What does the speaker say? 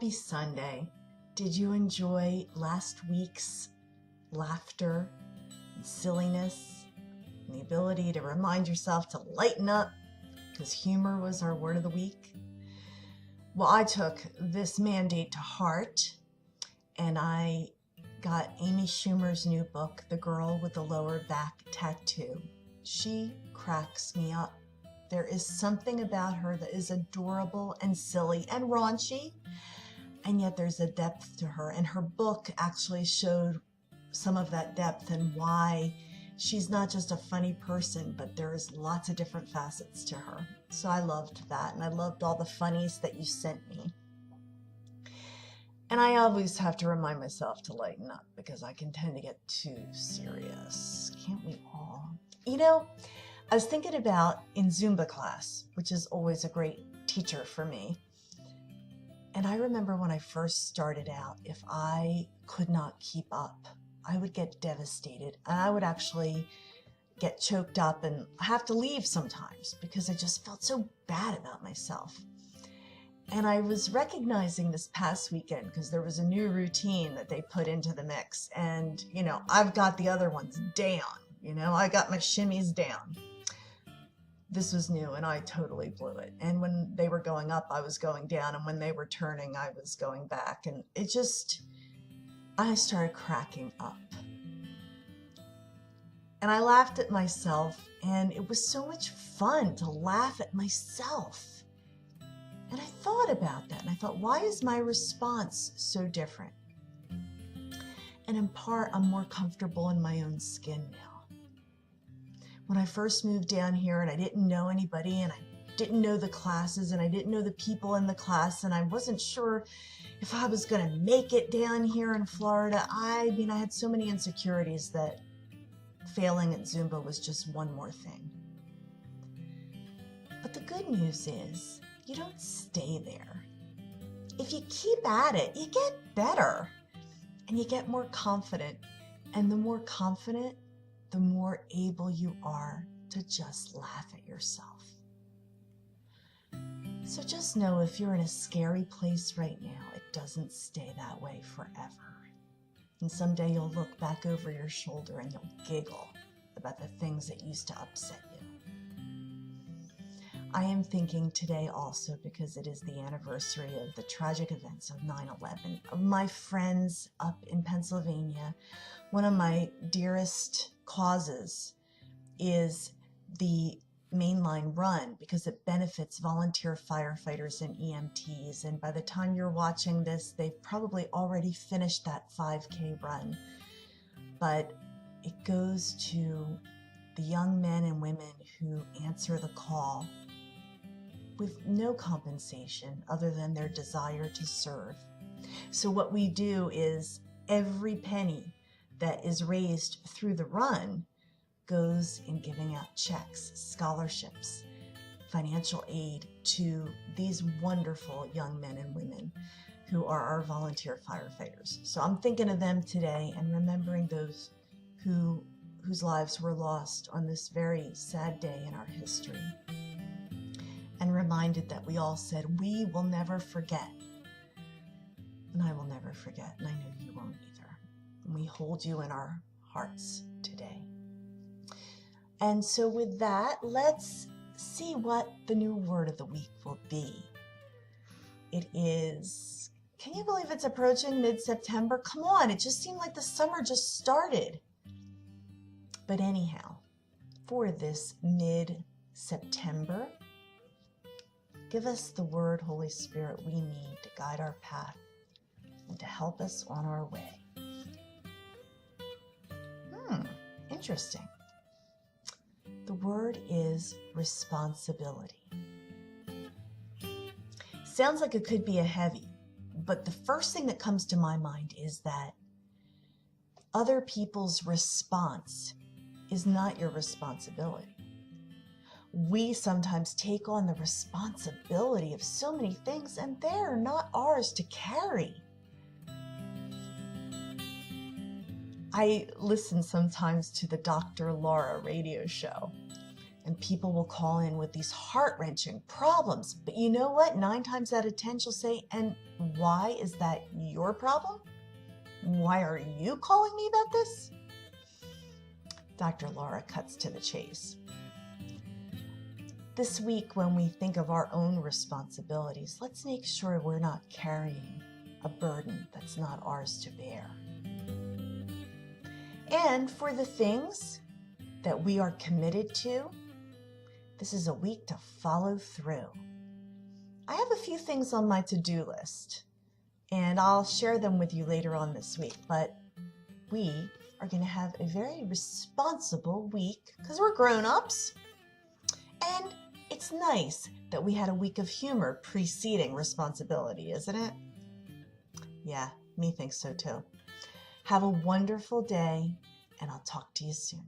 Happy Sunday. Did you enjoy last week's laughter and silliness and the ability to remind yourself to lighten up because humor was our word of the week? Well, I took this mandate to heart and I got Amy Schumer's new book, The Girl with the Lower Back Tattoo. She cracks me up. There is something about her that is adorable and silly and raunchy, and yet there's a depth to her. And her book actually showed some of that depth and why she's not just a funny person, but there's lots of different facets to her. So I loved that, and I loved all the funnies that you sent me. And I always have to remind myself to lighten up because I can tend to get too serious. Can't we all? You know, I was thinking about in Zumba class, which is always a great teacher for me. And I remember when I first started out, if I could not keep up, I would get devastated. And I would actually get choked up and have to leave sometimes because I just felt so bad about myself. And I was recognizing this past weekend because there was a new routine that they put into the mix. And, you know, I've got the other ones down. You know, I got my shimmies down. This was new and I totally blew it. And when they were going up, I was going down. And when they were turning, I was going back. And it just, I started cracking up. And I laughed at myself, and it was so much fun to laugh at myself. And I thought about that, and I thought, why is my response so different? And in part, I'm more comfortable in my own skin now. When I first moved down here and I didn't know anybody, and I didn't know the classes, and I didn't know the people in the class, and I wasn't sure if I was going to make it down here in Florida. I had so many insecurities that failing at Zumba was just one more thing. But the good news is, you don't stay there. If you keep at it, you get better and you get more confident. And the more confident, the more able you are to just laugh at yourself. So just know if you're in a scary place right now, it doesn't stay that way forever. And someday you'll look back over your shoulder and you'll giggle about the things that used to upset you. I am thinking today also, because it is the anniversary of the tragic events of 9/11, of my friends up in Pennsylvania. One of my dearest causes is the Mainline Run because it benefits volunteer firefighters and EMTs. And by the time you're watching this, they've probably already finished that 5K run. But it goes to the young men and women who answer the call with no compensation other than their desire to serve. So what we do is every penny that is raised through the run goes in giving out checks, scholarships, financial aid to these wonderful young men and women who are our volunteer firefighters. So I'm thinking of them today and remembering those whose lives were lost on this very sad day in our history. And reminded that we all said, we will never forget. And I will never forget, and I know you won't either. And we hold you in our hearts today. And so with that, let's see what the new word of the week will be. It is, can you believe it's approaching mid-September? Come on, it just seemed like the summer just started. But anyhow, for this mid-September, give us the word, Holy Spirit, we need to guide our path and to help us on our way. Interesting. The word is responsibility. Sounds like it could be a heavy, but the first thing that comes to my mind is that other people's response is not your responsibility. We sometimes take on the responsibility of so many things, and they're not ours to carry. I listen sometimes to the Dr. Laura radio show, And people will call in with these heart-wrenching problems. But you know what? 9 times out of 10, she'll say, and why is that your problem? Why are you calling me about this? Dr. Laura cuts to the chase. This week, when we think of our own responsibilities, let's make sure we're not carrying a burden that's not ours to bear. And for the things that we are committed to, this is a week to follow through. I have a few things on my to-do list, and I'll share them with you later on this week, but we are going to have a very responsible week because we're grown-ups, and it's nice that we had a week of humor preceding responsibility, isn't it? Yeah, me thinks so too. Have a wonderful day, and I'll talk to you soon.